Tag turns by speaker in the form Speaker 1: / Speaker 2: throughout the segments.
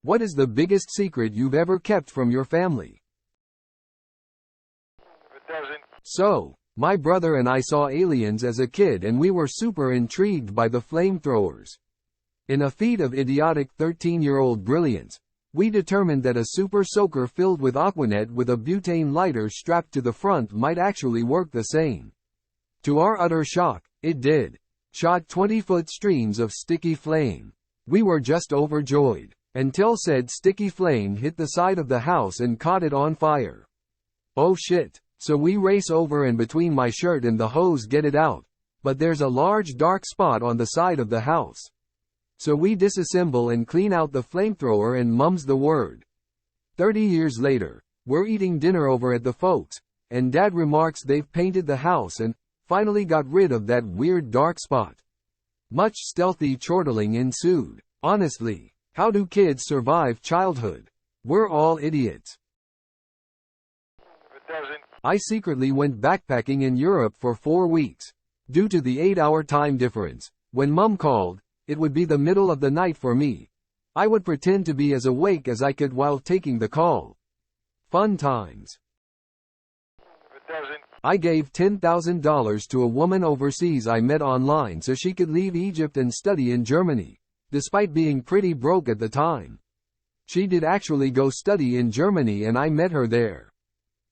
Speaker 1: What is the biggest secret you've ever kept from your family? So, my brother and I saw aliens as a kid and we were super intrigued by the flamethrowers. In a feat of idiotic 13-year-old brilliance, we determined that a super soaker filled with Aquanet with a butane lighter strapped to the front might actually work the same. To our utter shock, it did. Shot 20-foot streams of sticky flame. We were just overjoyed, until said sticky flame hit the side of the house and caught it on fire. Oh shit. So we race over and between my shirt and the hose get it out, but there's a large dark spot on the side of the house. So we disassemble and clean out the flamethrower and mum's the word. 30 years later, we're eating dinner over at the folks, and Dad remarks they've painted the house and finally got rid of that weird dark spot. Much stealthy chortling ensued. Honestly, how do kids survive childhood? We're all idiots. I secretly went backpacking in Europe for 4 weeks. Due to the 8-hour time difference, when Mum called, it would be the middle of the night for me. I would pretend to be as awake as I could while taking the call. Fun times. I gave $10,000 to a woman overseas I met online so she could leave Egypt and study in Germany, despite being pretty broke at the time. She did actually go study in Germany and I met her there.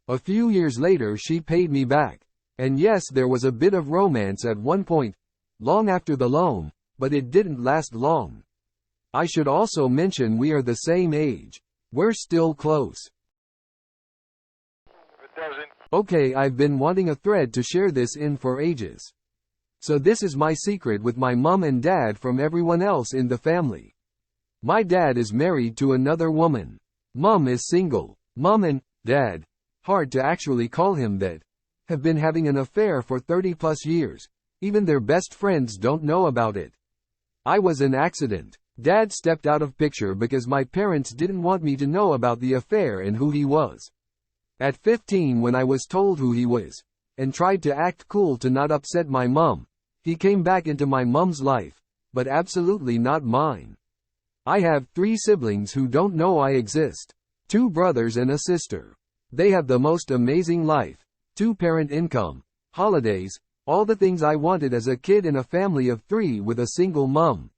Speaker 1: A few years later she paid me back. And yes, there was a bit of romance at one point, long after the loan, but it didn't last long. I should also mention we are the same age. We're still close. Okay, I've been wanting a thread to share this in for ages. So this is my secret with my mum and dad from everyone else in the family. My dad is married to another woman. Mum is single. Mum and dad, hard to actually call him that, have been having an affair for 30 plus years. Even their best friends don't know about it. I was an accident. Dad stepped out of picture because my parents didn't want me to know about the affair and who he was. At 15, when I was told who he was, and tried to act cool to not upset my mum, he came back into my mum's life, but absolutely not mine. I have 3 siblings who don't know I exist. 2 brothers and a sister. They have the most amazing life. 2-parent income, holidays, all the things I wanted as a kid in a family of 3 with a single mum.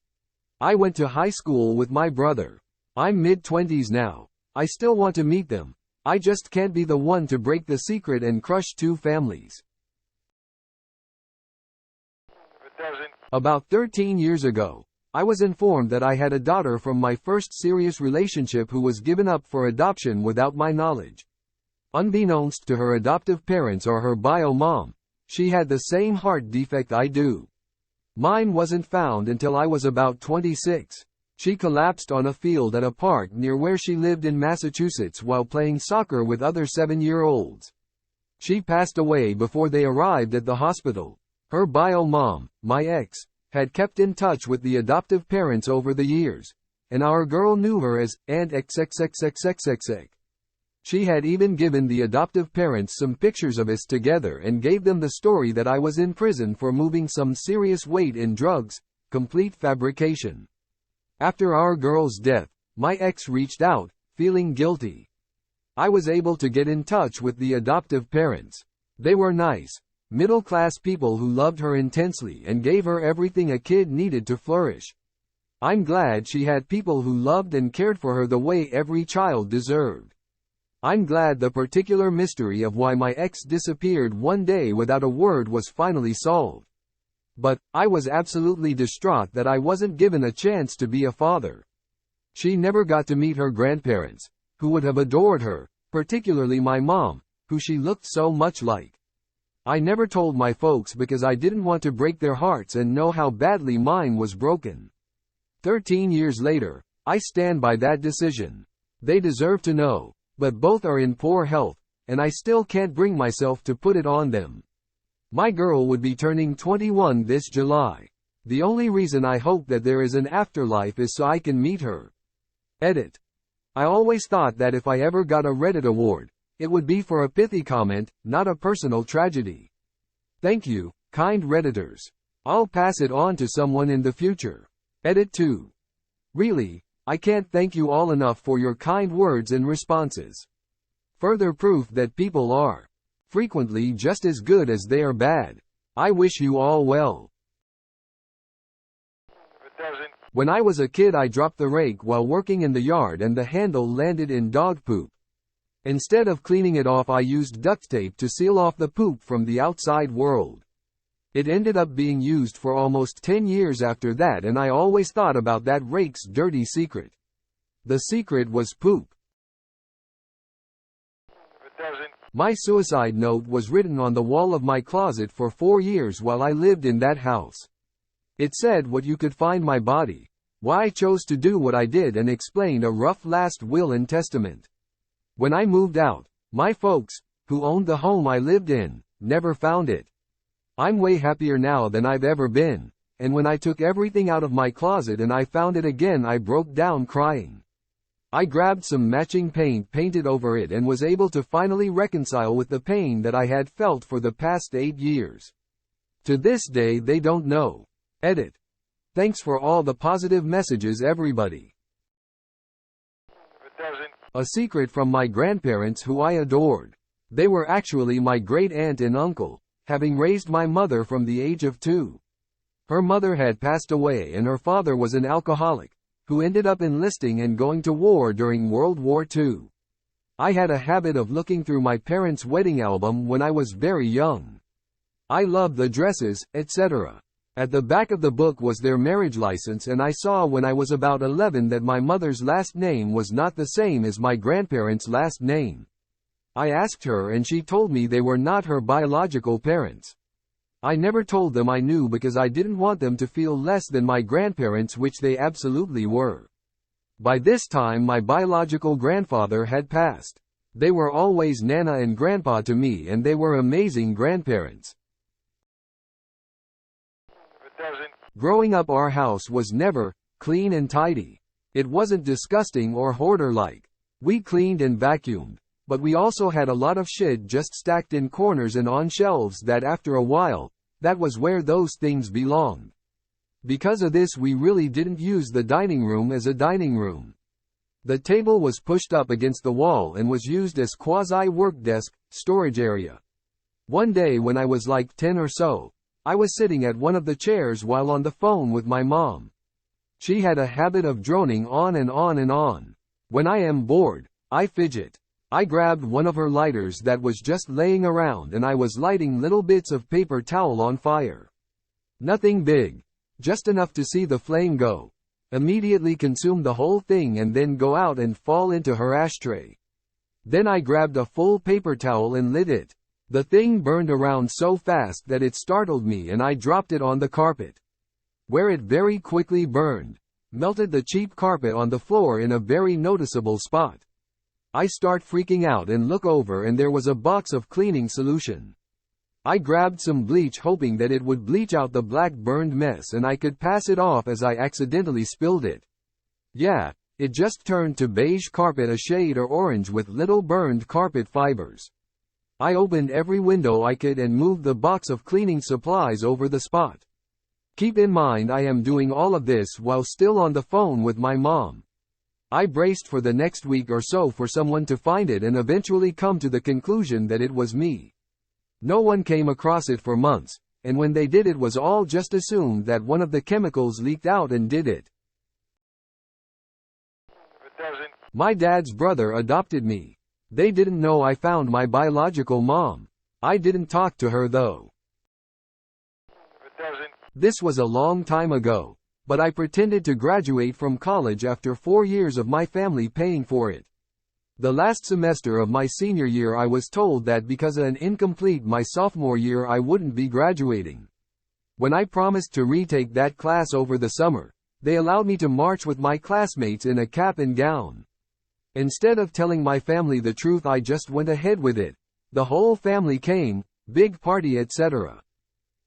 Speaker 1: I went to high school with my brother. I'm mid-20s now. I still want to meet them. I just can't be the one to break the secret and crush 2 families. About 13 years ago, I was informed that I had a daughter from my first serious relationship who was given up for adoption without my knowledge. Unbeknownst to her adoptive parents or her bio mom, she had the same heart defect I do. Mine wasn't found until I was about 26. She collapsed on a field at a park near where she lived in Massachusetts while playing soccer with other 7-year-olds. She passed away before they arrived at the hospital. Her bio mom, my ex, had kept in touch with the adoptive parents over the years, and our girl knew her as Aunt XXXXXXX. She had even given the adoptive parents some pictures of us together and gave them the story that I was in prison for moving some serious weight in drugs, complete fabrication. After our girl's death, my ex reached out, feeling guilty. I was able to get in touch with the adoptive parents. They were nice, middle-class people who loved her intensely and gave her everything a kid needed to flourish. I'm glad she had people who loved and cared for her the way every child deserved. I'm glad the particular mystery of why my ex disappeared one day without a word was finally solved. But, I was absolutely distraught that I wasn't given a chance to be a father. She never got to meet her grandparents, who would have adored her, particularly my mom, who she looked so much like. I never told my folks because I didn't want to break their hearts and know how badly mine was broken. 13 years later, I stand by that decision. They deserve to know. But both are in poor health, and I still can't bring myself to put it on them. My girl would be turning 21 this July. The only reason I hope that there is an afterlife is so I can meet her. Edit. I always thought that if I ever got a Reddit award, it would be for a pithy comment, not a personal tragedy. Thank you, kind Redditors. I'll pass it on to someone in the future. Edit 2. Really, I can't thank you all enough for your kind words and responses. Further proof that people are frequently just as good as they are bad. I wish you all well. When I was a kid, I dropped the rake while working in the yard and the handle landed in dog poop. Instead of cleaning it off, I used duct tape to seal off the poop from the outside world. It ended up being used for almost 10 years after that, and I always thought about that rake's dirty secret. The secret was poop. My suicide note was written on the wall of my closet for 4 years while I lived in that house. It said what you could find my body, why I chose to do what I did, and explained a rough last will and testament. When I moved out, my folks, who owned the home I lived in, never found it. I'm way happier now than I've ever been, and when I took everything out of my closet and I found it again, I broke down crying. I grabbed some matching paint, painted over it, and was able to finally reconcile with the pain that I had felt for the past 8 years. To this day they don't know. Edit. Thanks for all the positive messages, everybody. A secret from my grandparents, who I adored. They were actually my great aunt and uncle, having raised my mother from the age of 2. Her mother had passed away and her father was an alcoholic, who ended up enlisting and going to war during World War II. I had a habit of looking through my parents' wedding album when I was very young. I loved the dresses, etc. At the back of the book was their marriage license, and I saw when I was about 11 that my mother's last name was not the same as my grandparents' last name. I asked her and she told me they were not her biological parents. I never told them I knew because I didn't want them to feel less than my grandparents, which they absolutely were. By this time my biological grandfather had passed. They were always Nana and Grandpa to me, and they were amazing grandparents. Growing up, our house was never clean and tidy. It wasn't disgusting or hoarder-like. We cleaned and vacuumed, but we also had a lot of shit just stacked in corners and on shelves that after a while, that was where those things belonged. Because of this, we really didn't use the dining room as a dining room. The table was pushed up against the wall and was used as quasi-work desk, storage area. One day when I was like 10 or so, I was sitting at one of the chairs while on the phone with my mom. She had a habit of droning on and on and on. When I am bored, I fidget. I grabbed one of her lighters that was just laying around and I was lighting little bits of paper towel on fire. Nothing big. Just enough to see the flame go. Immediately consume the whole thing and then go out and fall into her ashtray. Then I grabbed a full paper towel and lit it. The thing burned around so fast that it startled me and I dropped it on the carpet, where it very quickly burned, melted the cheap carpet on the floor in a very noticeable spot. I start freaking out and look over and there was a box of cleaning solution. I grabbed some bleach hoping that it would bleach out the black burned mess and I could pass it off as I accidentally spilled it. Yeah, it just turned to beige carpet, a shade or orange with little burned carpet fibers. I opened every window I could and moved the box of cleaning supplies over the spot. Keep in mind I am doing all of this while still on the phone with my mom. I braced for the next week or so for someone to find it and eventually come to the conclusion that it was me. No one came across it for months, and when they did, it was all just assumed that one of the chemicals leaked out and did it. My dad's brother adopted me. They didn't know I found my biological mom. I didn't talk to her though. This was a long time ago, but I pretended to graduate from college after 4 years of my family paying for it. The last semester of my senior year I was told that because of an incomplete my sophomore year I wouldn't be graduating. When I promised to retake that class over the summer, they allowed me to march with my classmates in a cap and gown. Instead of telling my family the truth, I just went ahead with it. The whole family came, big party, etc.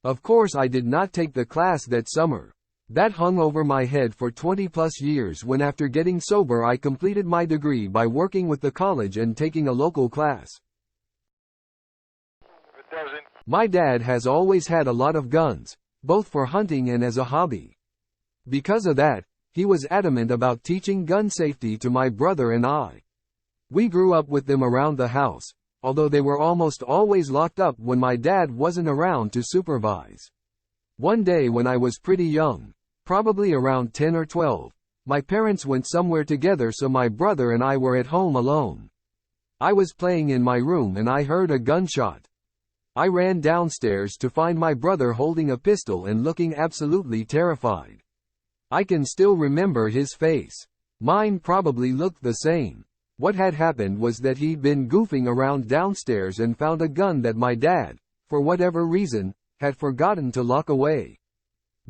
Speaker 1: Of course I did not take the class that summer. That hung over my head for 20 plus years when after getting sober I completed my degree by working with the college and taking a local class. My dad has always had a lot of guns, both for hunting and as a hobby. Because of that, he was adamant about teaching gun safety to my brother and I. We grew up with them around the house, although they were almost always locked up when my dad wasn't around to supervise. One day when I was pretty young, probably around 10 or 12, my parents went somewhere together, so my brother and I were at home alone. I was playing in my room and I heard a gunshot. I ran downstairs to find my brother holding a pistol and looking absolutely terrified. I can still remember his face. Mine probably looked the same. What had happened was that he'd been goofing around downstairs and found a gun that my dad, for whatever reason, had forgotten to lock away.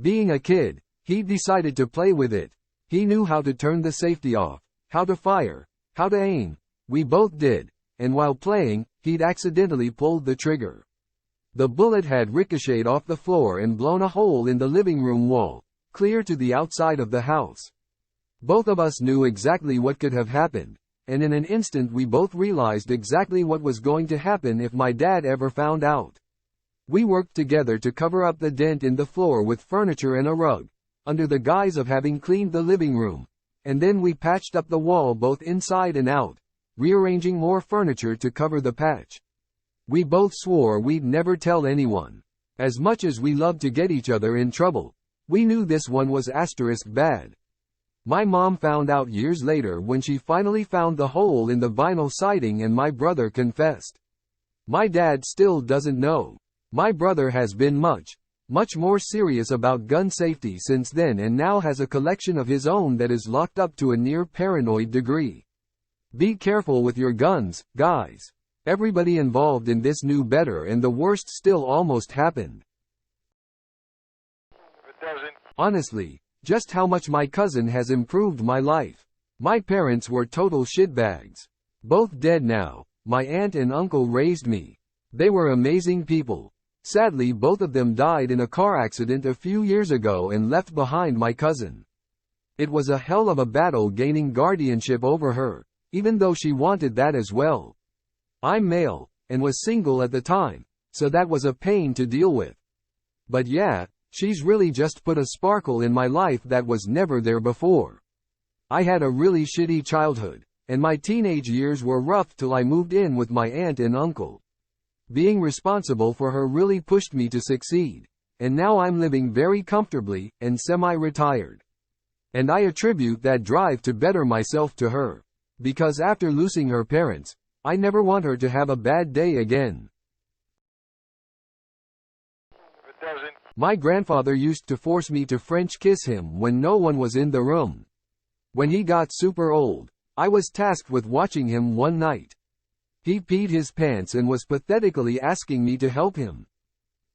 Speaker 1: Being a kid, he decided to play with it. He knew how to turn the safety off, how to fire, how to aim. We both did, and while playing, he'd accidentally pulled the trigger. The bullet had ricocheted off the floor and blown a hole in the living room wall, clear to the outside of the house. Both of us knew exactly what could have happened, and in an instant we both realized exactly what was going to happen if my dad ever found out. We worked together to cover up the dent in the floor with furniture and a rug, under the guise of having cleaned the living room, and then we patched up the wall both inside and out, rearranging more furniture to cover the patch. We both swore we'd never tell anyone. As much as we loved to get each other in trouble, we knew this one was bad. My mom found out years later when she finally found the hole in the vinyl siding and my brother confessed. My dad still doesn't know. My brother has been much more serious about gun safety since then and now has a collection of his own that is locked up to a near paranoid degree. Be careful with your guns, guys. Everybody involved in this knew better and the worst still almost happened. Honestly, just how much my cousin has improved my life. My parents were total shitbags. Both dead now. My aunt and uncle raised me. They were amazing people. Sadly, both of them died in a car accident a few years ago and left behind my cousin. It was a hell of a battle gaining guardianship over her, even though she wanted that as well. I'm male, and was single at the time, so that was a pain to deal with. But yeah, she's really just put a sparkle in my life that was never there before. I had a really shitty childhood, and my teenage years were rough till I moved in with my aunt and uncle. Being responsible for her really pushed me to succeed, and now I'm living very comfortably, and semi-retired. And I attribute that drive to better myself to her. Because after losing her parents, I never want her to have a bad day again. My grandfather used to force me to French kiss him when no one was in the room. When he got super old, I was tasked with watching him one night. He peed his pants and was pathetically asking me to help him.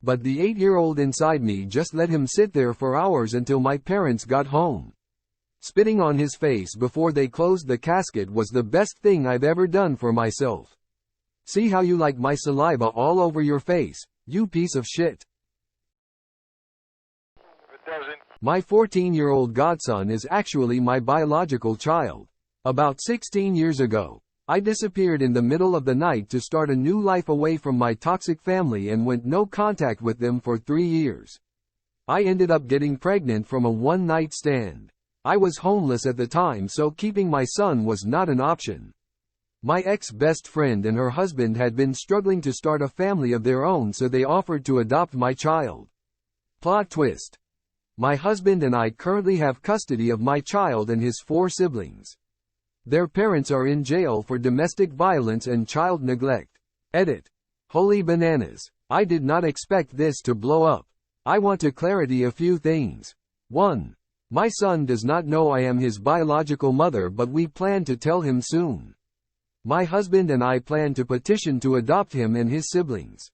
Speaker 1: But the 8-year-old inside me just let him sit there for hours until my parents got home. Spitting on his face before they closed the casket was the best thing I've ever done for myself. See how you like my saliva all over your face, you piece of shit. My 14-year-old godson is actually my biological child. About 16 years ago, I disappeared in the middle of the night to start a new life away from my toxic family and went no contact with them for 3 years. I ended up getting pregnant from a one-night stand. I was homeless at the time, so keeping my son was not an option. My ex-best friend and her husband had been struggling to start a family of their own, so they offered to adopt my child. Plot twist. My husband and I currently have custody of my child and his 4 siblings. Their parents are in jail for domestic violence and child neglect. Edit. Holy bananas. I did not expect this to blow up. I want to clarify a few things. 1. My son does not know I am his biological mother, but we plan to tell him soon. My husband and I plan to petition to adopt him and his siblings.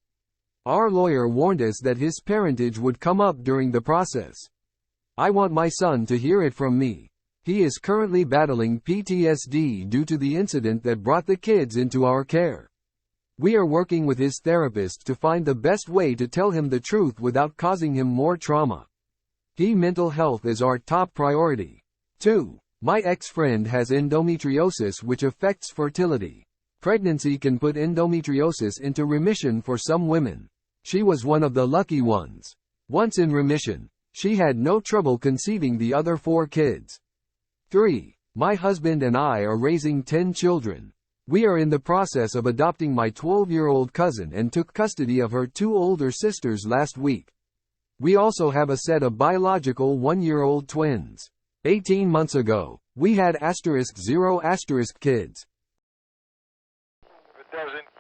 Speaker 1: Our lawyer warned us that his parentage would come up during the process. I want my son to hear it from me. He is currently battling PTSD due to the incident that brought the kids into our care. We are working with his therapist to find the best way to tell him the truth without causing him more trauma. Mental health is our top priority. 2. My ex-friend has endometriosis, which affects fertility. Pregnancy can put endometriosis into remission for some women. She was one of the lucky ones. Once in remission, she had no trouble conceiving the other 4 kids. 3. My husband and I are raising 10 children. We are in the process of adopting my 12-year-old cousin and took custody of her 2 older sisters last week. We also have a set of biological 1-year-old twins. 18 months ago, we had *0 kids.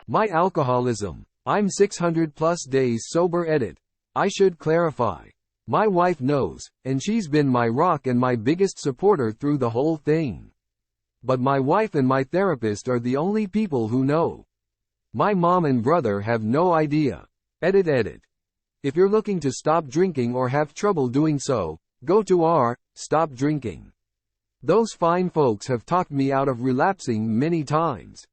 Speaker 1: My alcoholism. I'm 600 plus days sober. Edit. I should clarify. My wife knows, and she's been my rock and my biggest supporter through the whole thing. But my wife and my therapist are the only people who know. My mom and brother have no idea. Edit. If you're looking to stop drinking or have trouble doing so, go to Stop Drinking. Those fine folks have talked me out of relapsing many times.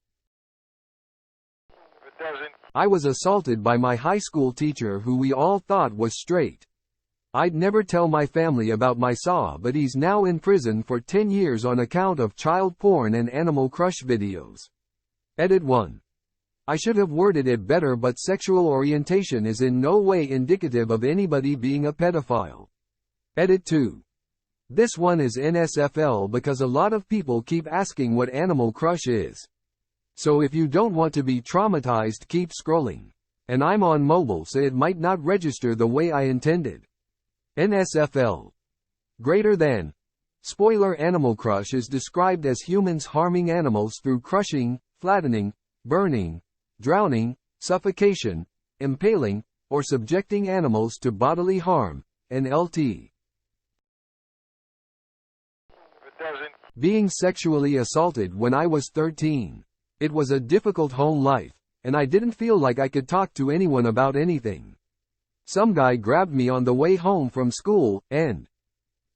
Speaker 1: I was assaulted by my high school teacher who we all thought was straight. I'd never tell my family about my SAW, but he's now in prison for 10 years on account of child porn and Animal Crush videos. Edit 1. I should have worded it better, but sexual orientation is in no way indicative of anybody being a pedophile. Edit 2. This one is NSFL because a lot of people keep asking what Animal Crush is. So if you don't want to be traumatized, keep scrolling. And I'm on mobile, so it might not register the way I intended. NSFL. Greater than. Spoiler: Animal Crush is described as humans harming animals through crushing, flattening, burning, drowning, suffocation, impaling, or subjecting animals to bodily harm. NLT. Being sexually assaulted when I was 13. It was a difficult home life, and I didn't feel like I could talk to anyone about anything. Some guy grabbed me on the way home from school, and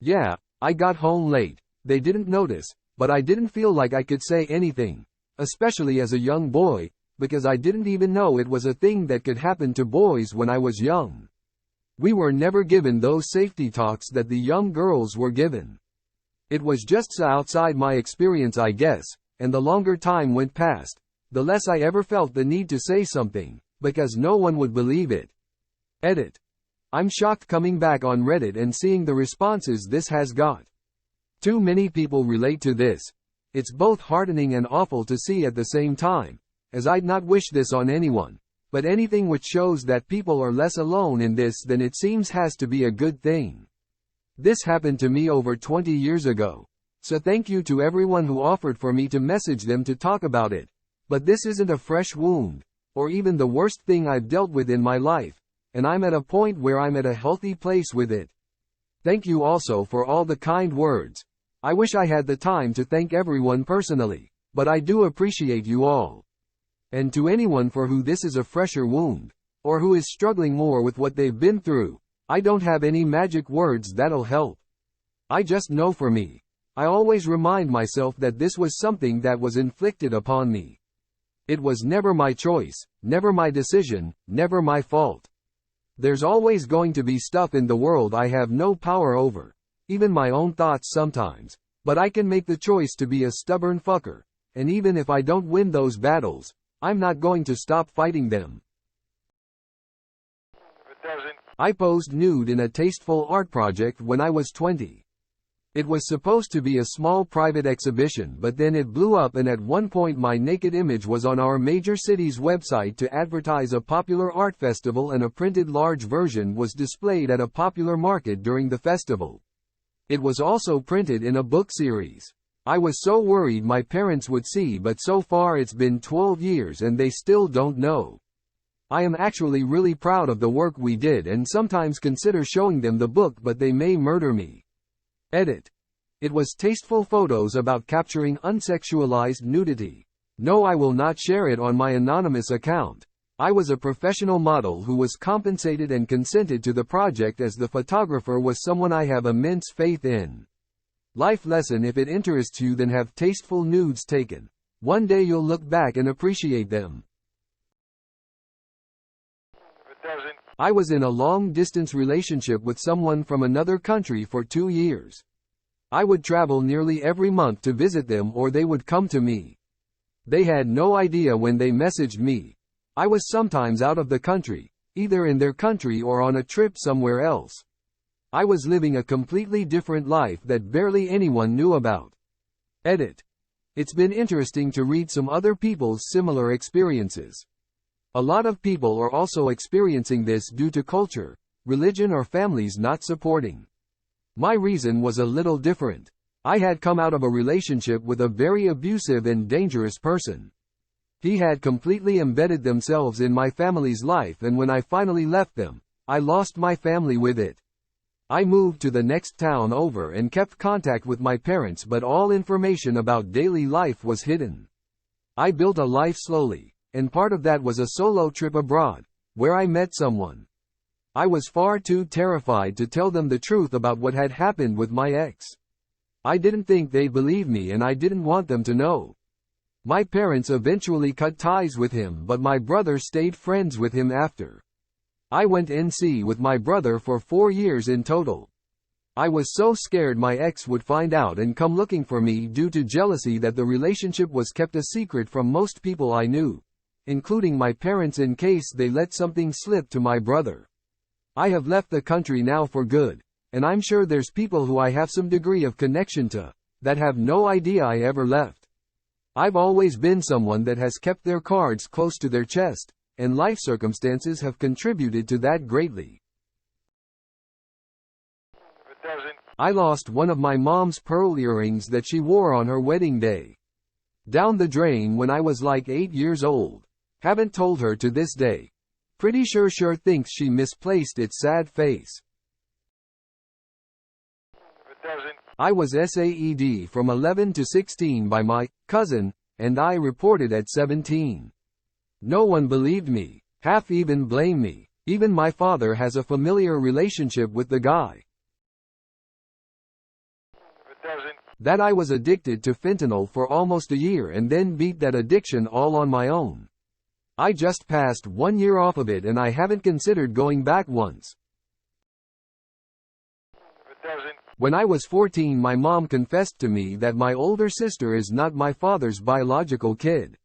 Speaker 1: yeah, I got home late. They didn't notice, but I didn't feel like I could say anything, especially as a young boy, because I didn't even know it was a thing that could happen to boys when I was young. We were never given those safety talks that the young girls were given. It was just so outside my experience, I guess, and the longer time went past, the less I ever felt the need to say something, because no one would believe it. Edit. I'm shocked coming back on Reddit and seeing the responses this has got. Too many people relate to this. It's both heartening and awful to see at the same time, as I'd not wish this on anyone, but anything which shows that people are less alone in this than it seems has to be a good thing. This happened to me over 20 years ago, so thank you to everyone who offered for me to message them to talk about it. But this isn't a fresh wound, or even the worst thing I've dealt with in my life, and I'm at a point where I'm at a healthy place with it. Thank you also for all the kind words. I wish I had the time to thank everyone personally, but I do appreciate you all. And to anyone for who this is a fresher wound, or who is struggling more with what they've been through, I don't have any magic words that'll help. I just know for me, I always remind myself that this was something that was inflicted upon me. It was never my choice, never my decision, never my fault. There's always going to be stuff in the world I have no power over, even my own thoughts sometimes, but I can make the choice to be a stubborn fucker, and even if I don't win those battles, I'm not going to stop fighting them. I posed nude in a tasteful art project when I was 20. It was supposed to be a small private exhibition, but then it blew up, and at one point my naked image was on our major city's website to advertise a popular art festival, and a printed large version was displayed at a popular market during the festival. It was also printed in a book series. I was so worried my parents would see, but so far it's been 12 years and they still don't know. I am actually really proud of the work we did and sometimes consider showing them the book, but they may murder me. Edit. It was tasteful photos about capturing unsexualized nudity. No, I will not share it on my anonymous account. I was a professional model who was compensated and consented to the project, as the photographer was someone I have immense faith in. Life lesson: if it interests you, then have tasteful nudes taken. One day you'll look back and appreciate them. I was in a long-distance relationship with someone from another country for 2 years. I would travel nearly every month to visit them, or they would come to me. They had no idea when they messaged me. I was sometimes out of the country, either in their country or on a trip somewhere else. I was living a completely different life that barely anyone knew about. Edit. It's been interesting to read some other people's similar experiences. A lot of people are also experiencing this due to culture, religion or families not supporting. My reason was a little different. I had come out of a relationship with a very abusive and dangerous person. He had completely embedded themselves in my family's life, and when I finally left them, I lost my family with it. I moved to the next town over and kept contact with my parents, but all information about daily life was hidden. I built a life slowly, and part of that was a solo trip abroad, where I met someone. I was far too terrified to tell them the truth about what had happened with my ex. I didn't think they'd believe me, and I didn't want them to know. My parents eventually cut ties with him, but my brother stayed friends with him after. I went NC with my brother for 4 years in total. I was so scared my ex would find out and come looking for me due to jealousy that the relationship was kept a secret from most people I knew, including my parents, in case they let something slip to my brother. I have left the country now for good, and I'm sure there's people who I have some degree of connection to, that have no idea I ever left. I've always been someone that has kept their cards close to their chest, and life circumstances have contributed to that greatly. I lost one of my mom's pearl earrings that she wore on her wedding day. Down the drain when I was like 8 years old. Haven't told her to this day. Pretty sure thinks she misplaced its sad face. I was SAED from 11 to 16 by my cousin, and I reported at 17. No one believed me, half even blamed me. Even my father has a familiar relationship with the guy. That I was addicted to fentanyl for almost a year and then beat that addiction all on my own. I just passed 1 year off of it and I haven't considered going back once. When I was 14, my mom confessed to me that my older sister is not my father's biological kid.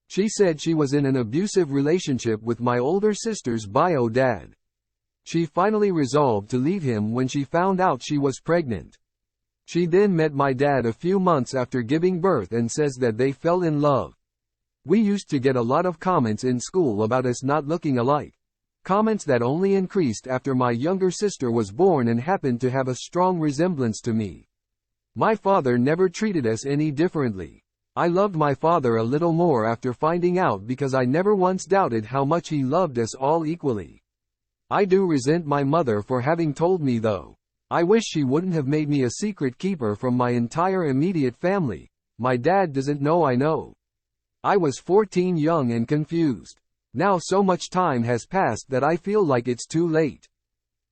Speaker 1: She said she was in an abusive relationship with my older sister's bio dad. She finally resolved to leave him when she found out she was pregnant. She then met my dad a few months after giving birth and says that they fell in love. We used to get a lot of comments in school about us not looking alike. Comments that only increased after my younger sister was born and happened to have a strong resemblance to me. My father never treated us any differently. I loved my father a little more after finding out because I never once doubted how much he loved us all equally. I do resent my mother for having told me though. I wish she wouldn't have made me a secret keeper from my entire immediate family. My dad doesn't know I know. I was 14, young and confused. Now so much time has passed that I feel like it's too late.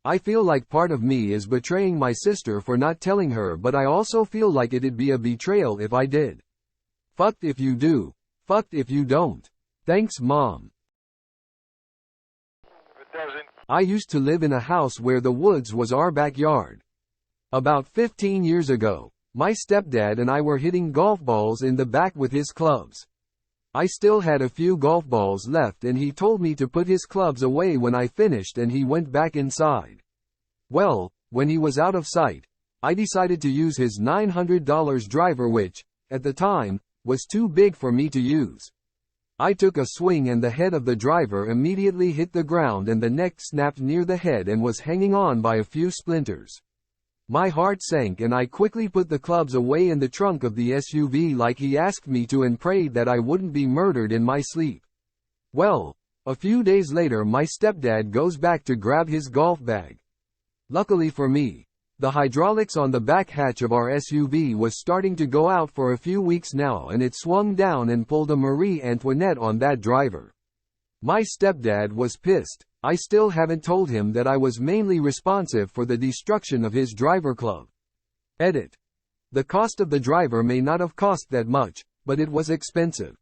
Speaker 1: I feel like part of me is betraying my sister for not telling her, but I also feel like it'd be a betrayal if I did. Fucked if you do. Fucked if you don't. Thanks, Mom. I used to live in a house where the woods was our backyard. About 15 years ago, my stepdad and I were hitting golf balls in the back with his clubs. I still had a few golf balls left and he told me to put his clubs away when I finished, and he went back inside. Well, when he was out of sight, I decided to use his $900 driver, which, at the time, was too big for me to use. I took a swing and the head of the driver immediately hit the ground and the neck snapped near the head and was hanging on by a few splinters. My heart sank and I quickly put the clubs away in the trunk of the SUV like he asked me to, and prayed that I wouldn't be murdered in my sleep. Well, a few days later my stepdad goes back to grab his golf bag. Luckily for me, the hydraulics on the back hatch of our SUV was starting to go out for a few weeks now, and it swung down and pulled a Marie Antoinette on that driver. My stepdad was pissed. I still haven't told him that I was mainly responsive for the destruction of his driver club. Edit. The cost of the driver may not have cost that much, but it was expensive.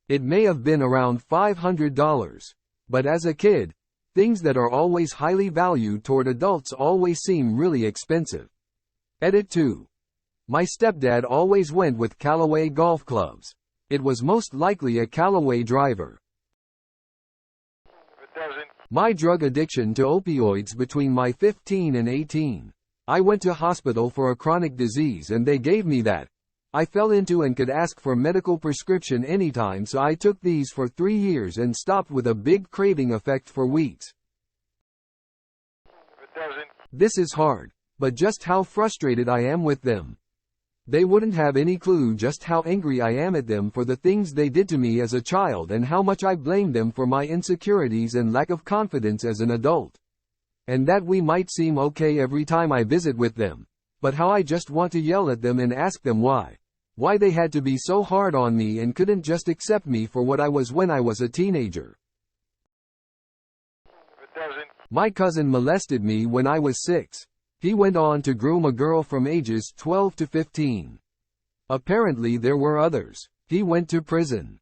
Speaker 1: It may have been around $500. But as a kid, things that are always highly valued toward adults always seem really expensive. Edit 2. My stepdad always went with Callaway golf clubs. It was most likely a Callaway driver. My drug addiction to opioids between my 15 and 18. I went to hospital for a chronic disease and they gave me that. I fell into and could ask for medical prescription anytime, so I took these for 3 years and stopped with a big craving effect for weeks. This is hard, but just how frustrated I am with them. They wouldn't have any clue just how angry I am at them for the things they did to me as a child and how much I blame them for my insecurities and lack of confidence as an adult. And that we might seem okay every time I visit with them, but how I just want to yell at them and ask them why. Why they had to be so hard on me and couldn't just accept me for what I was when I was a teenager. My cousin molested me when I was 6. He went on to groom a girl from ages 12 to 15. Apparently there were others. He went to prison.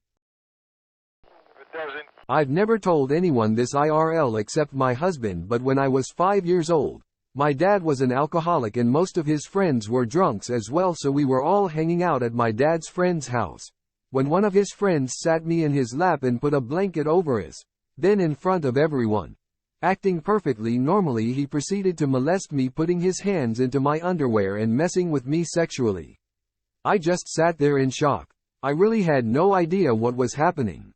Speaker 1: I've never told anyone this IRL except my husband, but when I was 5 years old, my dad was an alcoholic and most of his friends were drunks as well, so we were all hanging out at my dad's friend's house, when one of his friends sat me in his lap and put a blanket over us. Then in front of everyone, acting perfectly normally, he proceeded to molest me, putting his hands into my underwear and messing with me sexually. I just sat there in shock. I really had no idea what was happening.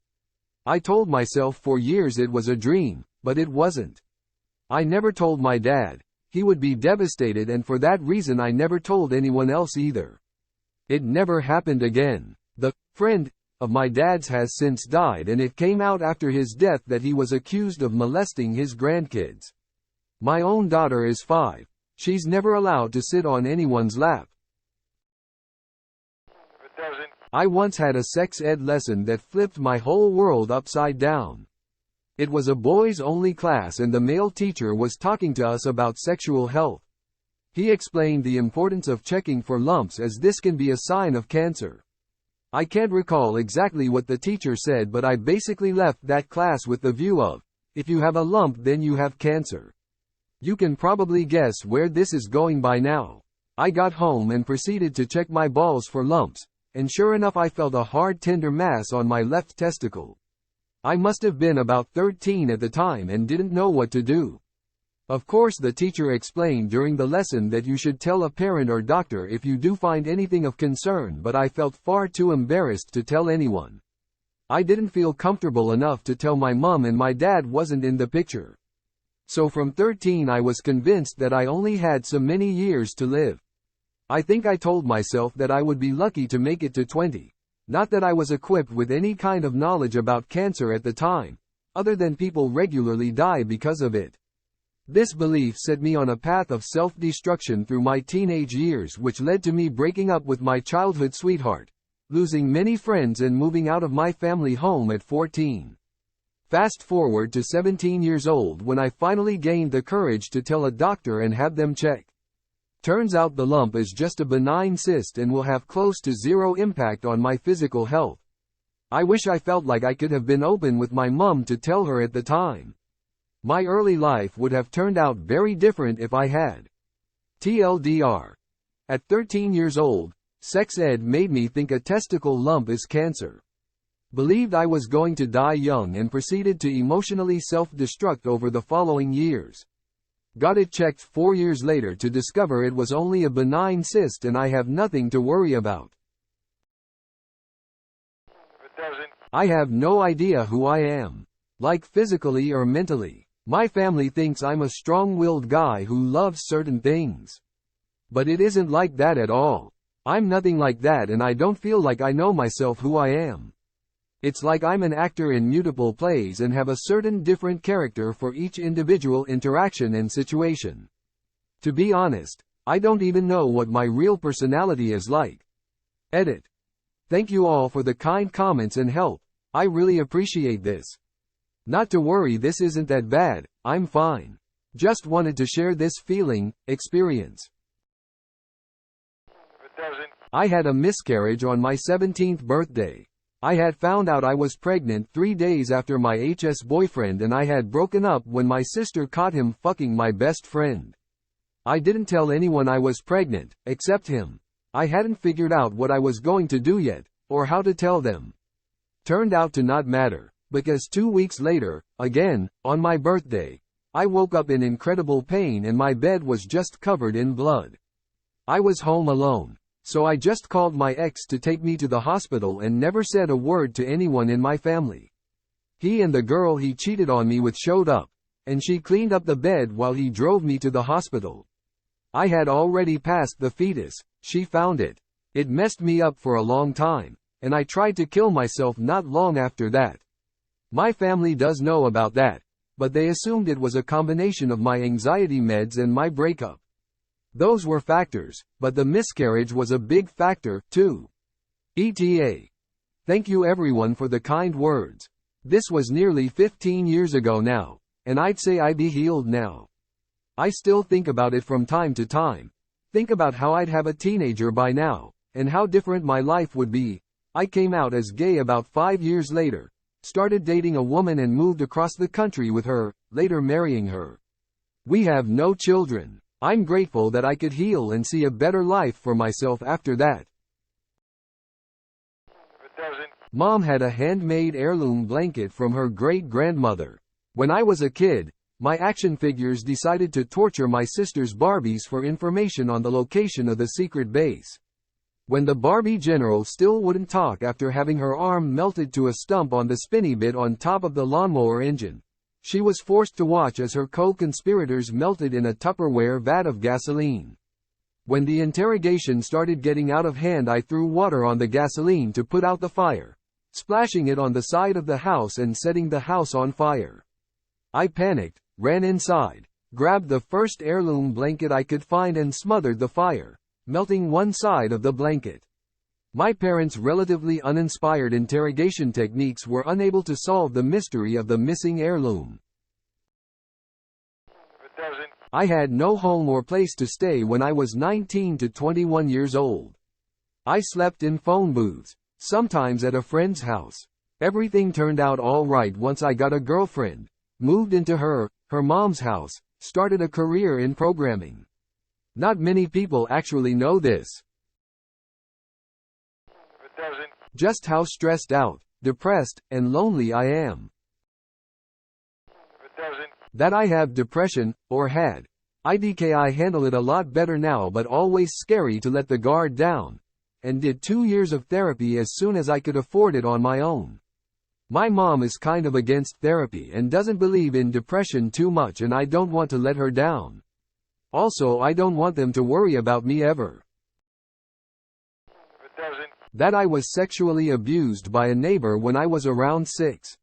Speaker 1: I told myself for years it was a dream, but it wasn't. I never told my dad. He would be devastated, and for that reason I never told anyone else either. It never happened again. The friend of my dad's has since died, and it came out after his death that he was accused of molesting his grandkids. My own daughter is 5. She's never allowed to sit on anyone's lap. I once had a sex ed lesson that flipped my whole world upside down. It was a boys-only class and the male teacher was talking to us about sexual health. He explained the importance of checking for lumps, as this can be a sign of cancer. I can't recall exactly what the teacher said, but I basically left that class with the view of, if you have a lump then you have cancer. You can probably guess where this is going by now. I got home and proceeded to check my balls for lumps, and sure enough I felt a hard tender mass on my left testicle. I must have been about 13 at the time and didn't know what to do. Of course, the teacher explained during the lesson that you should tell a parent or doctor if you do find anything of concern, but I felt far too embarrassed to tell anyone. I didn't feel comfortable enough to tell my mom, and my dad wasn't in the picture. So from 13 I was convinced that I only had so many years to live. I think I told myself that I would be lucky to make it to 20. Not that I was equipped with any kind of knowledge about cancer at the time, other than people regularly die because of it. This belief set me on a path of self-destruction through my teenage years, which led to me breaking up with my childhood sweetheart, losing many friends and moving out of my family home at 14. Fast forward to 17 years old when I finally gained the courage to tell a doctor and have them check. Turns out the lump is just a benign cyst and will have close to zero impact on my physical health. I wish I felt like I could have been open with my mom to tell her at the time. My early life would have turned out very different if I had. TLDR. At 13 years old, sex ed made me think a testicle lump is cancer. Believed I was going to die young and proceeded to emotionally self-destruct over the following years. Got it checked 4 years later to discover it was only a benign cyst and I have nothing to worry about. I have no idea who I am, like physically or mentally. My family thinks I'm a strong-willed guy who loves certain things. But it isn't like that at all. I'm nothing like that, and I don't feel like I know myself who I am. It's like I'm an actor in multiple plays and have a certain different character for each individual interaction and situation. To be honest, I don't even know what my real personality is like. Edit. Thank you all for the kind comments and help. I really appreciate this. Not to worry, this isn't that bad, I'm fine. Just wanted to share this experience. I had a miscarriage on my 17th birthday. I had found out I was pregnant 3 days after my HS boyfriend, and I had broken up when my sister caught him fucking my best friend. I didn't tell anyone I was pregnant, except him. I hadn't figured out what I was going to do yet, or how to tell them. Turned out to not matter. because 2 weeks later, again, on my birthday, I woke up in incredible pain and my bed was just covered in blood. I was home alone, so I just called my ex to take me to the hospital and never said a word to anyone in my family. He and the girl he cheated on me with showed up, and she cleaned up the bed while he drove me to the hospital. I had already passed the fetus. She found it. It messed me up for a long time, and I tried to kill myself not long after that. My family does know about that, but they assumed it was a combination of my anxiety meds and my breakup. Those were factors, but the miscarriage was a big factor, too. ETA. Thank you everyone for the kind words. This was nearly 15 years ago now, and I'd say I be healed now. I still think about it from time to time. Think about how I'd have a teenager by now, and how different my life would be. I came out as gay about 5 years later, started dating a woman and moved across the country with her, later marrying her. We have no children. I'm grateful that I could heal and see a better life for myself after that. Mom had a handmade heirloom blanket from her great-grandmother. When I was a kid, my action figures decided to torture my sister's Barbies for information on the location of the secret base. When the Barbie general still wouldn't talk after having her arm melted to a stump on the spinny bit on top of the lawnmower engine, she was forced to watch as her co-conspirators melted in a Tupperware vat of gasoline. When the interrogation started getting out of hand, I threw water on the gasoline to put out the fire, splashing it on the side of the house and setting the house on fire. I panicked, ran inside, grabbed the first heirloom blanket I could find and smothered the fire, melting one side of the blanket. My parents' relatively uninspired interrogation techniques were unable to solve the mystery of the missing heirloom. I had no home or place to stay when I was 19 to 21 years old. I slept in phone booths, sometimes at a friend's house. Everything turned out all right once I got a girlfriend, moved into her mom's house, started a career in programming. Not many people actually know this. Just how stressed out, depressed, and lonely I am. That I have depression, or had. I handle it a lot better now, but always scary to let the guard down. And did 2 years of therapy as soon as I could afford it on my own. My mom is kind of against therapy and doesn't believe in depression too much, and I don't want to let her down. Also, I don't want them to worry about me ever. That I was sexually abused by a neighbor when I was around 6.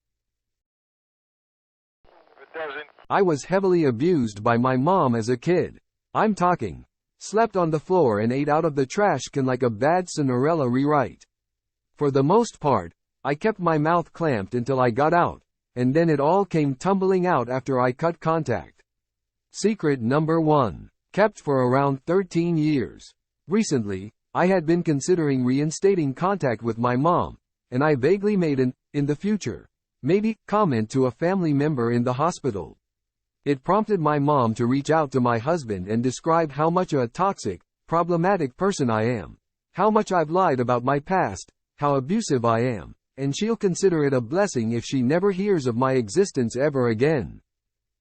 Speaker 1: I was heavily abused by my mom as a kid. I'm talking. Slept on the floor and ate out of the trash can like a bad Cinderella rewrite. For the most part, I kept my mouth clamped until I got out, and then it all came tumbling out after I cut contact. Secret number 1. Kept for around 13 years. Recently, I had been considering reinstating contact with my mom, and I vaguely made an, in the future, maybe, comment to a family member in the hospital. It prompted my mom to reach out to my husband and describe how much a toxic, problematic person I am, how much I've lied about my past, how abusive I am, and she'll consider it a blessing if she never hears of my existence ever again.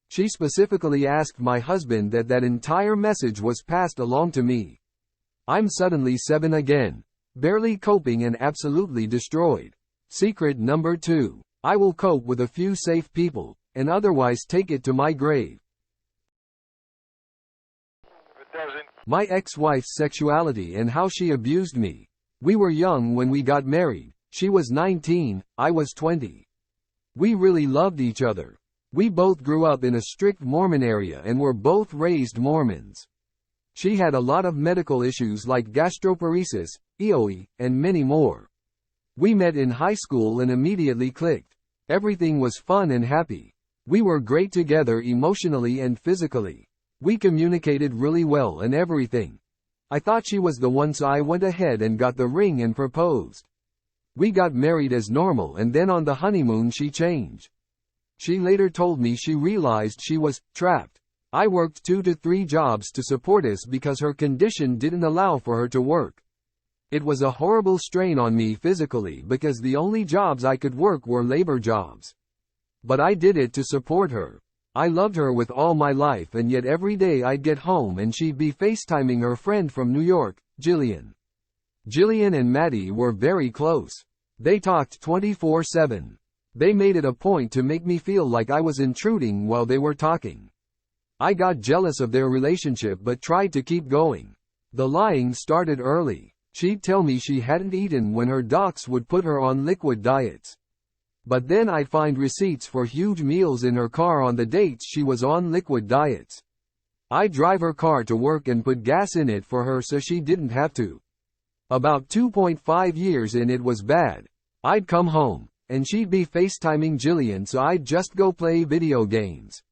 Speaker 1: She specifically asked my husband that entire message was passed along to me. I'm suddenly 7 again, barely coping and absolutely destroyed. Secret number 2. I will cope with a few safe people, and otherwise take it to my grave. My ex-wife's sexuality and how she abused me. We were young when we got married. She was 19, I was 20. We really loved each other. We both grew up in a strict Mormon area and were both raised Mormons. She had a lot of medical issues like gastroparesis, EOE, and many more. We met in high school and immediately clicked. Everything was fun and happy. We were great together emotionally and physically. We communicated really well and everything. I thought she was the one, so I went ahead and got the ring and proposed. We got married as normal, and then on the honeymoon she changed. She later told me she realized she was trapped. I worked 2 to 3 jobs to support us because her condition didn't allow for her to work. It was a horrible strain on me physically because the only jobs I could work were labor jobs. But I did it to support her. I loved her with all my life, and yet every day I'd get home and she'd be FaceTiming her friend from New York, Jillian. Jillian and Maddie were very close. They talked 24/7. They made it a point to make me feel like I was intruding while they were talking. I got jealous of their relationship but tried to keep going. The lying started early. She'd tell me she hadn't eaten when her docs would put her on liquid diets. But then I'd find receipts for huge meals in her car on the dates she was on liquid diets. I'd drive her car to work and put gas in it for her so she didn't have to. About 2.5 years in, it was bad. I'd come home, and she'd be FaceTiming Jillian, so I'd just go play video games.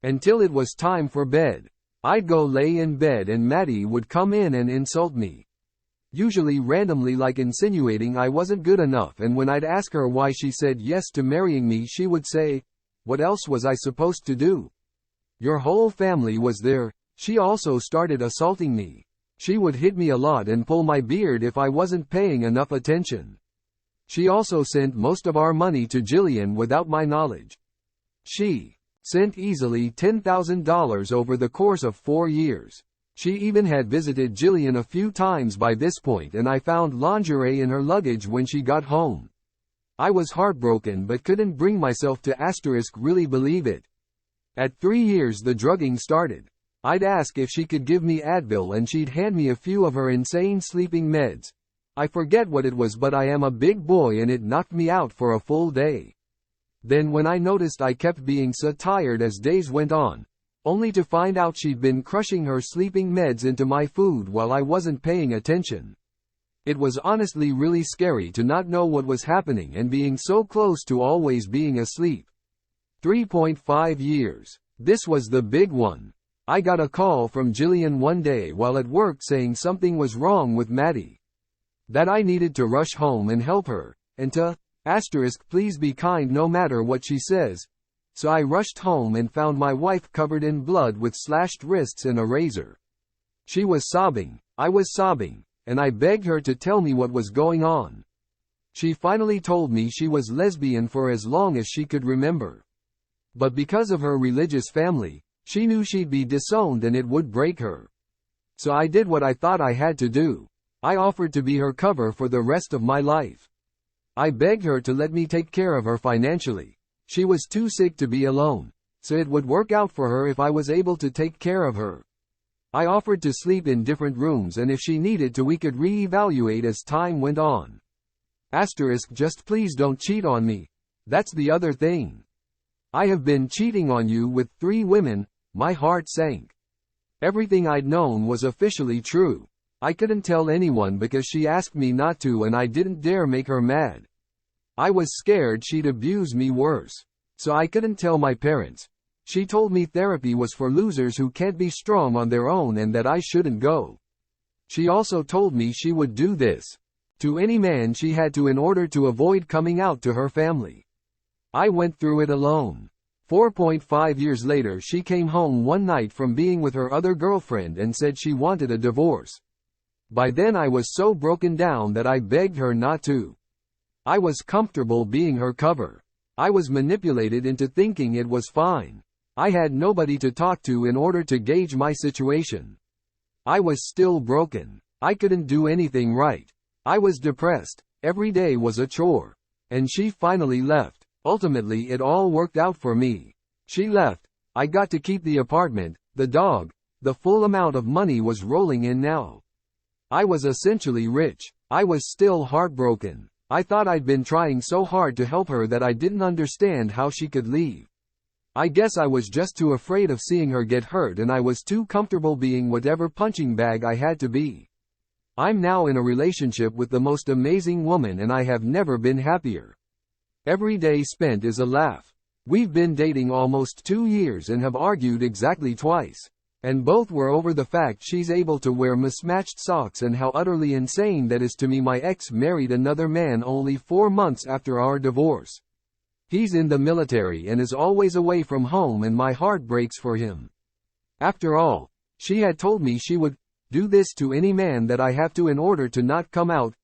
Speaker 1: Until it was time for bed. I'd go lay in bed and Maddie would come in and insult me. Usually randomly, like insinuating I wasn't good enough, and when I'd ask her why she said yes to marrying me, she would say, "What else was I supposed to do? Your whole family was there." She also started assaulting me. She would hit me a lot and pull my beard if I wasn't paying enough attention. She also sent most of our money to Jillian without my knowledge. She sent easily $10,000 over the course of 4 years. She even had visited Jillian a few times by this point, and I found lingerie in her luggage when she got home. I was heartbroken but couldn't bring myself to really believe it. At 3 years the drugging started. I'd ask if she could give me Advil and she'd hand me a few of her insane sleeping meds. I forget what it was, but I am a big boy and it knocked me out for a full day. Then when I noticed, I kept being so tired as days went on, only to find out she'd been crushing her sleeping meds into my food while I wasn't paying attention. It was honestly really scary to not know what was happening and being so close to always being asleep. 3.5 years. This was the big one. I got a call from Jillian one day while at work saying something was wrong with Maddie. That I needed to rush home and help her, and to please be kind no matter what she says. So I rushed home and found my wife covered in blood with slashed wrists and a razor. She was sobbing, I was sobbing, and I begged her to tell me what was going on. She finally told me she was lesbian for as long as she could remember. But because of her religious family, she knew she'd be disowned and it would break her. So I did what I thought I had to do. I offered to be her cover for the rest of my life. I begged her to let me take care of her financially. She was too sick to be alone, so it would work out for her if I was able to take care of her. I offered to sleep in different rooms, and if she needed to, we could re-evaluate as time went on. Just please don't cheat on me. That's the other thing. I have been cheating on you with 3 women. My heart sank. Everything I'd known was officially true. I couldn't tell anyone because she asked me not to, and I didn't dare make her mad. I was scared she'd abuse me worse. So I couldn't tell my parents. She told me therapy was for losers who can't be strong on their own and that I shouldn't go. She also told me she would do this to any man she had to in order to avoid coming out to her family. I went through it alone. 4.5 years later, she came home one night from being with her other girlfriend and said she wanted a divorce. By then I was so broken down that I begged her not to. I was comfortable being her cover. I was manipulated into thinking it was fine. I had nobody to talk to in order to gauge my situation. I was still broken. I couldn't do anything right. I was depressed. Every day was a chore. And she finally left. Ultimately, it all worked out for me. She left. I got to keep the apartment, the dog. The full amount of money was rolling in now. I was essentially rich. I was still heartbroken. I thought I'd been trying so hard to help her that I didn't understand how she could leave. I guess I was just too afraid of seeing her get hurt, and I was too comfortable being whatever punching bag I had to be. I'm now in a relationship with the most amazing woman, and I have never been happier. Every day spent is a laugh. We've been dating almost 2 years and have argued exactly twice. And both were over the fact she's able to wear mismatched socks and how utterly insane that is to me. My ex married another man only 4 months after our divorce. He's in the military and is always away from home, and my heart breaks for him. After all, she had told me she would do this to any man that I have to in order to not come out.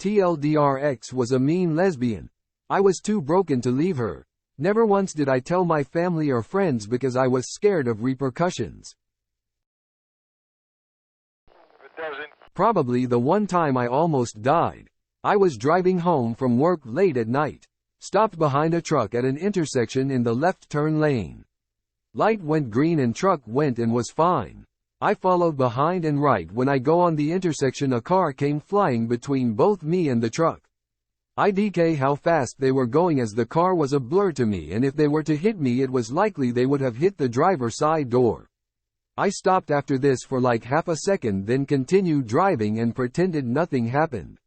Speaker 1: TLDR, ex was a mean lesbian. I was too broken to leave her. Never once did I tell my family or friends because I was scared of repercussions. Probably the one time I almost died. I was driving home from work late at night. Stopped behind a truck at an intersection in the left turn lane. Light went green and truck went and was fine. I followed behind and right when I go on the intersection a car came flying between both me and the truck. IDK how fast they were going as the car was a blur to me, and if they were to hit me it was likely they would have hit the driver's side door. I stopped after this for like half a second, then continued driving and pretended nothing happened.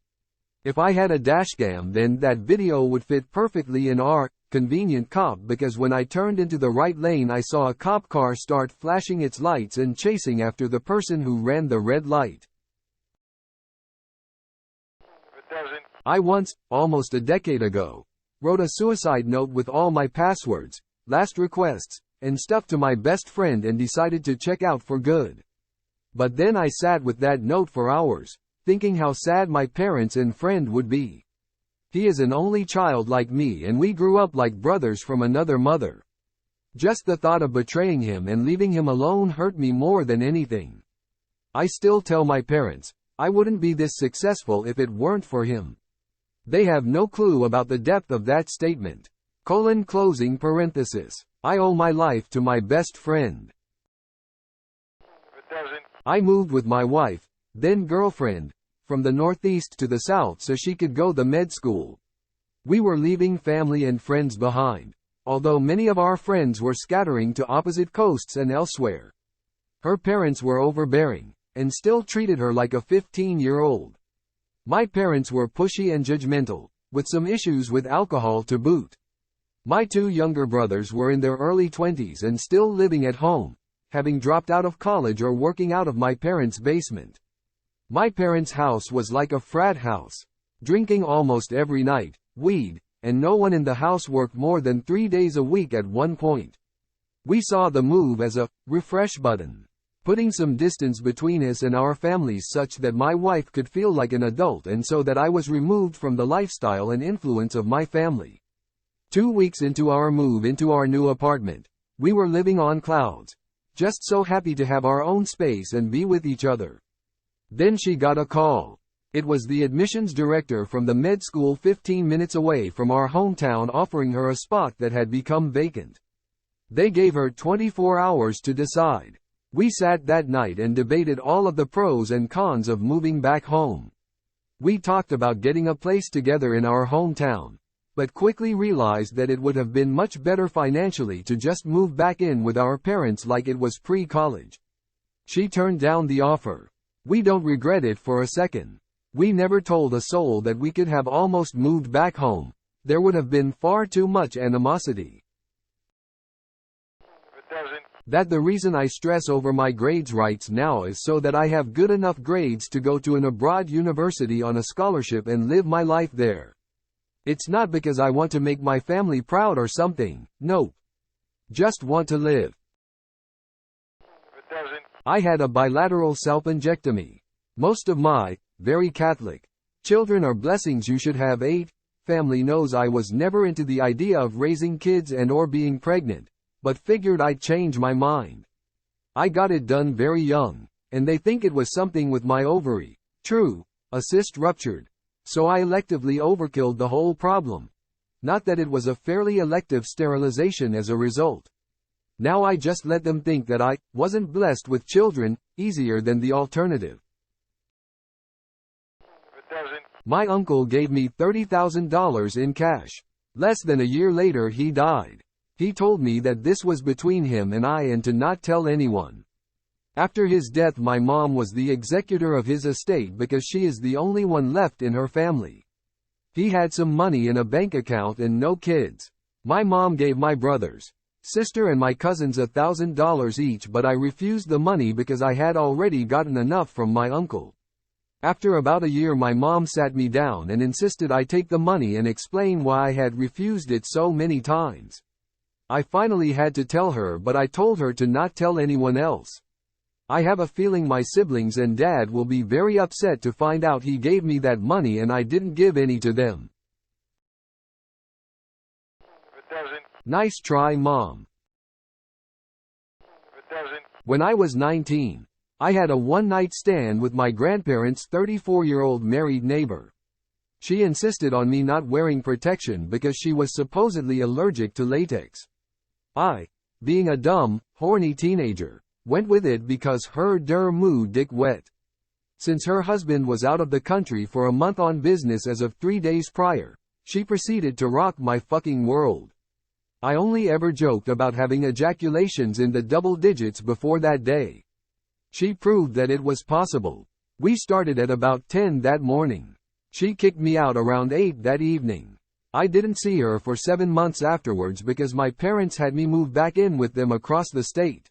Speaker 1: If I had a dashcam then that video would fit perfectly in our convenient cop, because when I turned into the right lane I saw a cop car start flashing its lights and chasing after the person who ran the red light. I once, almost a decade ago, wrote a suicide note with all my passwords, last requests, and stuff to my best friend and decided to check out for good. But then I sat with that note for hours, thinking how sad my parents and friend would be. He is an only child like me and we grew up like brothers from another mother. Just the thought of betraying him and leaving him alone hurt me more than anything. I still tell my parents, I wouldn't be this successful if it weren't for him. They have no clue about the depth of that statement. Closing parenthesis. I owe my life to my best friend. I moved with my wife, then girlfriend, from the Northeast to the South so she could go to med school. We were leaving family and friends behind, although many of our friends were scattering to opposite coasts and elsewhere. Her parents were overbearing, and still treated her like a 15-year-old. My parents were pushy and judgmental, with some issues with alcohol to boot. My two younger brothers were in their early 20s and still living at home, having dropped out of college or working out of my parents' basement. My parents' house was like a frat house. Drinking almost every night, weed, and no one in the house worked more than 3 days a week at one point. We saw the move as a refresh button, putting some distance between us and our families such that my wife could feel like an adult and so that I was removed from the lifestyle and influence of my family. 2 weeks into our move into our new apartment, we were living on clouds, just so happy to have our own space and be with each other. Then she got a call. It was the admissions director from the med school 15 minutes away from our hometown offering her a spot that had become vacant. They gave her 24 hours to decide. We sat that night and debated all of the pros and cons of moving back home. We talked about getting a place together in our hometown, but quickly realized that it would have been much better financially to just move back in with our parents like it was pre-college. She turned down the offer. We don't regret it for a second. We never told a soul that we could have almost moved back home. There would have been far too much animosity. That the reason I stress over my grades right now is so that I have good enough grades to go to an abroad university on a scholarship and live my life there. It's not because I want to make my family proud or something, nope. Just want to live. I had a bilateral self-injectomy. Most of my, very Catholic, children are blessings you should have 8. Family knows I was never into the idea of raising kids and or being pregnant, but figured I'd change my mind. I got it done very young, and they think it was something with my ovary. True, a cyst ruptured. So I electively overkilled the whole problem. Not that it was a fairly elective sterilization as a result. Now I just let them think that I wasn't blessed with children, easier than the alternative. My uncle gave me $30,000 in cash. Less than a year later he died. He told me that this was between him and I and to not tell anyone. After his death my mom was the executor of his estate because she is the only one left in her family. He had some money in a bank account and no kids. My mom gave my brothers, sister and my cousins $1,000 each, but I refused the money because I had already gotten enough from my uncle. After about a year my mom sat me down and insisted I take the money and explain why I had refused it so many times. I finally had to tell her, but I told her to not tell anyone else. I have a feeling my siblings and dad will be very upset to find out he gave me that money and I didn't give any to them. Nice try, Mom.
Speaker 2: If it doesn't.
Speaker 1: When I was 19, I had a one-night stand with my grandparents' 34-year-old married neighbor. She insisted on me not wearing protection because she was supposedly allergic to latex. I, being a dumb, horny teenager, went with it because her dick wet. Since her husband was out of the country for a month on business as of 3 days prior, she proceeded to rock my fucking world. I only ever joked about having ejaculations in the double digits before that day. She proved that it was possible. We started at about 10 that morning. She kicked me out around 8 that evening. I didn't see her for 7 months afterwards because my parents had me move back in with them across the state.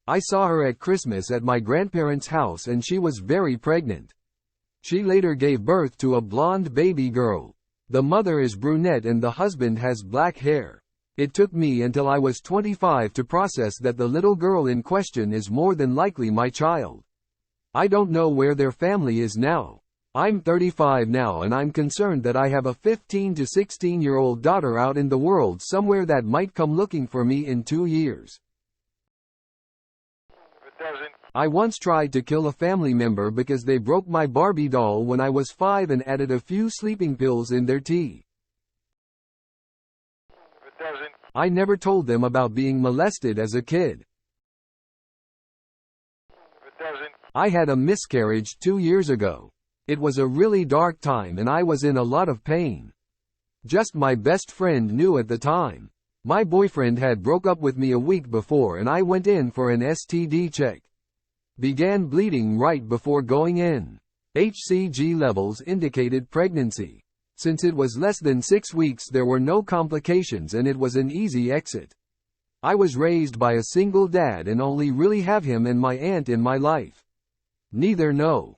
Speaker 1: I saw her at Christmas at my grandparents' house and she was very pregnant. She later gave birth to a blonde baby girl. The mother is brunette and the husband has black hair. It took me until I was 25 to process that the little girl in question is more than likely my child. I don't know where their family is now. I'm 35 now and I'm concerned that I have a 15 to 16-year-old daughter out in the world somewhere that might come looking for me in 2 years.
Speaker 2: If it doesn't.
Speaker 1: I once tried to kill a family member because they broke my Barbie doll when I was 5 and added a few sleeping pills in their tea.
Speaker 2: If it doesn't.
Speaker 1: I never told them about being molested as a kid.
Speaker 2: If it doesn't.
Speaker 1: I had a miscarriage 2 years ago. It was a really dark time and I was in a lot of pain. Just my best friend knew at the time. My boyfriend had broke up with me a week before and I went in for an STD check. Began bleeding right before going in. HCG levels indicated pregnancy. Since it was less than 6 weeks there were no complications and it was an easy exit. I was raised by a single dad and only really have him and my aunt in my life. Neither know.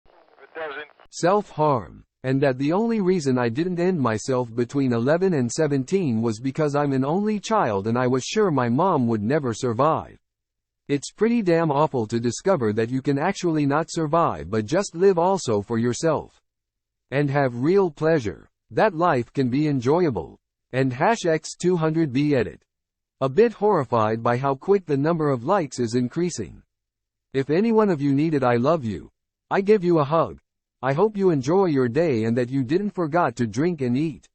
Speaker 2: If it doesn't.
Speaker 1: Self-harm. And that the only reason I didn't end myself between 11 and 17 was because I'm an only child and I was sure my mom would never survive. It's pretty damn awful to discover that you can actually not survive but just live also for yourself. And have real pleasure. That life can be enjoyable. And #X200B edit. A bit horrified by how quick the number of likes is increasing. If any one of you needed I love you. I give you a hug. I hope you enjoy your day and that you didn't forgot to drink and eat.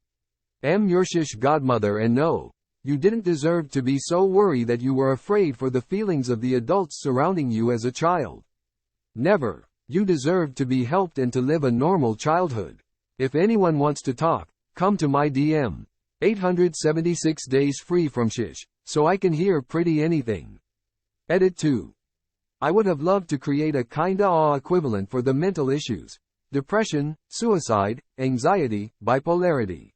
Speaker 1: Am your shish godmother and no, you didn't deserve to be so worried that you were afraid for the feelings of the adults surrounding you as a child. Never. You deserved to be helped and to live a normal childhood. If anyone wants to talk, come to my DM. 876 days free from shish, so I can hear pretty anything. Edit 2. I would have loved to create a kinda equivalent for the mental issues. Depression, suicide, anxiety, bipolarity.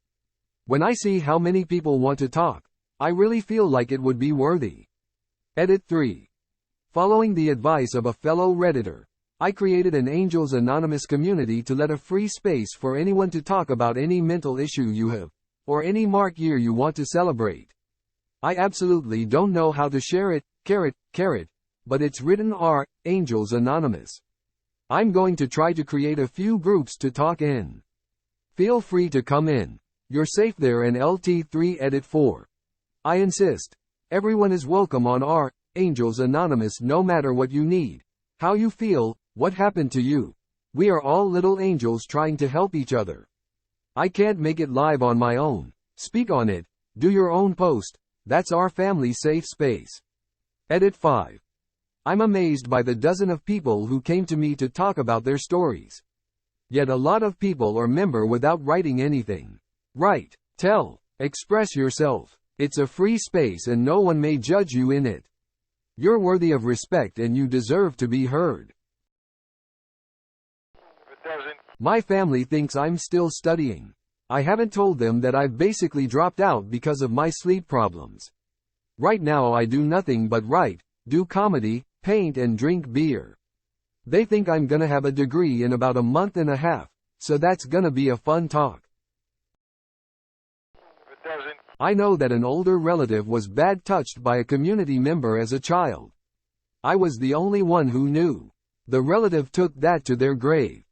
Speaker 1: When I see how many people want to talk, I really feel like it would be worthy. Edit 3. Following the advice of a fellow Redditor, I created an Angels Anonymous community to let a free space for anyone to talk about any mental issue you have, or any mark year you want to celebrate. I absolutely don't know how to share it, but it's written Angels Anonymous. I'm going to try to create a few groups to talk in. Feel free to come in. You're safe there in LT3 Edit 4. I insist. Everyone is welcome on Angels Anonymous no matter what you need, how you feel, what happened to you. We are all little angels trying to help each other. I can't make it live on my own. Speak on it. Do your own post. That's our family safe space. Edit 5. I'm amazed by the dozen of people who came to me to talk about their stories. Yet a lot of people are member without writing anything. Write, tell, express yourself. It's a free space and no one may judge you in it. You're worthy of respect and you deserve to be heard.
Speaker 2: If it doesn't.
Speaker 1: My family thinks I'm still studying. I haven't told them that I've basically dropped out because of my sleep problems. Right now I do nothing but write, do comedy, paint and drink beer. They think I'm gonna have a degree in about a month and a half, so that's gonna be a fun talk.
Speaker 2: If it doesn't.
Speaker 1: I know that an older relative was bad touched by a community member as a child. I was the only one who knew. The relative took that to their grave.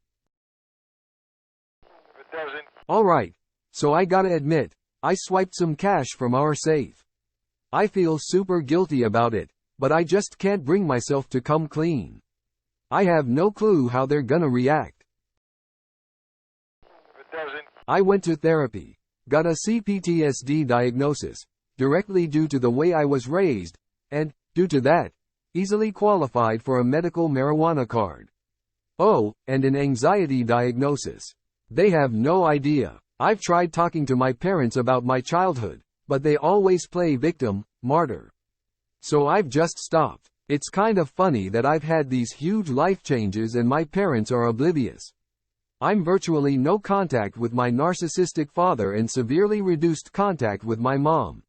Speaker 2: If it doesn't.
Speaker 1: Alright. So I gotta admit, I swiped some cash from our safe. I feel super guilty about it, but I just can't bring myself to come clean. I have no clue how they're gonna react.
Speaker 2: If it doesn't,
Speaker 1: I went to therapy, got a CPTSD diagnosis, directly due to the way I was raised, and, due to that, easily qualified for a medical marijuana card. Oh, and an anxiety diagnosis. They have no idea. I've tried talking to my parents about my childhood, but they always play victim, martyr. So I've just stopped. It's kind of funny that I've had these huge life changes and my parents are oblivious. I'm virtually no contact with my narcissistic father and severely reduced contact with my mom.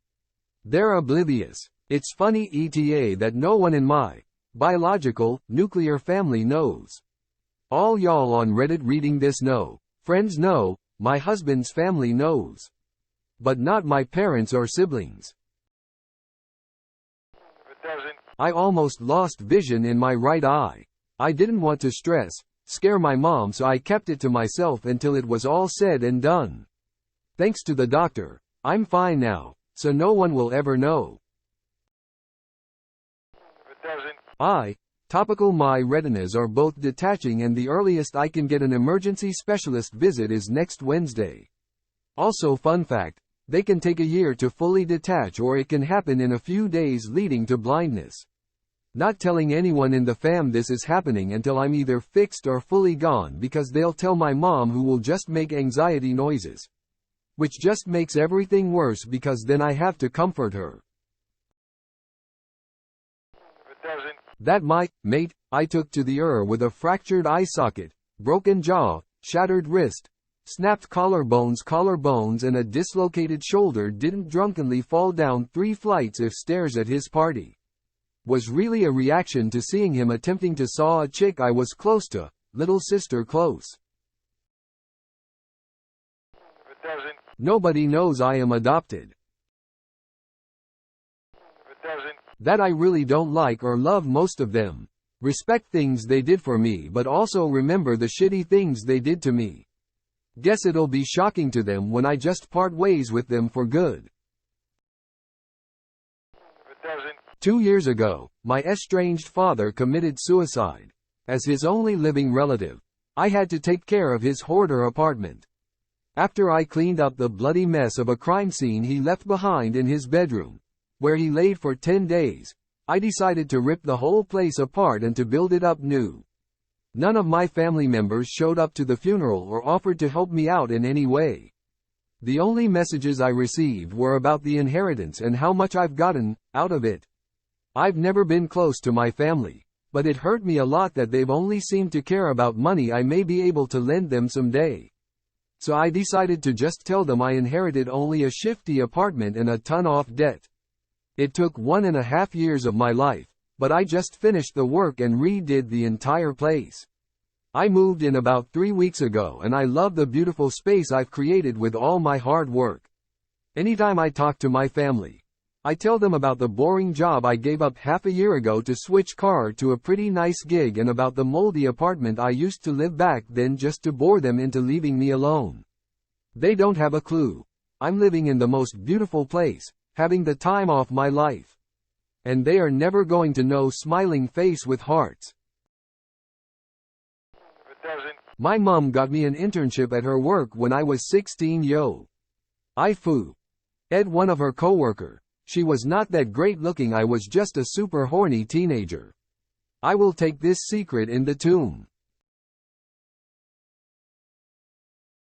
Speaker 1: They're oblivious. It's funny ETA that no one in my biological, nuclear family knows. All y'all on Reddit reading this know. Friends know, my husband's family knows. But not my parents or siblings.
Speaker 2: if it doesn't,
Speaker 1: I almost lost vision in my right eye. I didn't want to scare my mom, so I kept it to myself until it was all said and done. Thanks to the doctor, I'm fine now, so no one will ever know.
Speaker 2: if it doesn't,
Speaker 1: Topical my retinas are both detaching and the earliest I can get an emergency specialist visit is next Wednesday. Also fun fact, they can take a year to fully detach or it can happen in a few days leading to blindness. Not telling anyone in the fam this is happening until I'm either fixed or fully gone because they'll tell my mom who will just make anxiety noises. Which just makes everything worse because then I have to comfort her.
Speaker 2: if it doesn't,
Speaker 1: That my mate I took to the ER with a fractured eye socket, broken jaw, shattered wrist, snapped collarbones and a dislocated shoulder didn't drunkenly fall down 3 flights of stairs at his party. Was really a reaction to seeing him attempting to saw a chick I was close to, little sister close.
Speaker 2: if it doesn't,
Speaker 1: Nobody knows I am adopted.
Speaker 2: if it doesn't,
Speaker 1: That I really don't like or love most of them. Respect things they did for me but also remember the shitty things they did to me. Guess it'll be shocking to them when I just part ways with them for good.
Speaker 2: if it doesn't,
Speaker 1: 2 years ago, my estranged father committed suicide. As his only living relative, I had to take care of his hoarder apartment. After I cleaned up the bloody mess of a crime scene he left behind in his bedroom, where he laid for 10 days, I decided to rip the whole place apart and to build it up new. None of my family members showed up to the funeral or offered to help me out in any way. The only messages I received were about the inheritance and how much I've gotten out of it. I've never been close to my family, but it hurt me a lot that they've only seemed to care about money I may be able to lend them someday. So I decided to just tell them I inherited only a shifty apartment and a ton off debt. It took 1.5 years of my life, but I just finished the work and redid the entire place. I moved in about 3 weeks ago and I love the beautiful space I've created with all my hard work. Anytime I talk to my family, I tell them about the boring job I gave up half a year ago to switch car to a pretty nice gig and about the moldy apartment I used to live back then just to bore them into leaving me alone. They don't have a clue. I'm living in the most beautiful place, having the time of my life. And they are never going to know smiling face with hearts.
Speaker 2: if it doesn't,
Speaker 1: My mom got me an internship at her work when I was 16 yo. I ed one of her coworker. She was not that great looking, I was just a super horny teenager. I will take this secret in the tomb.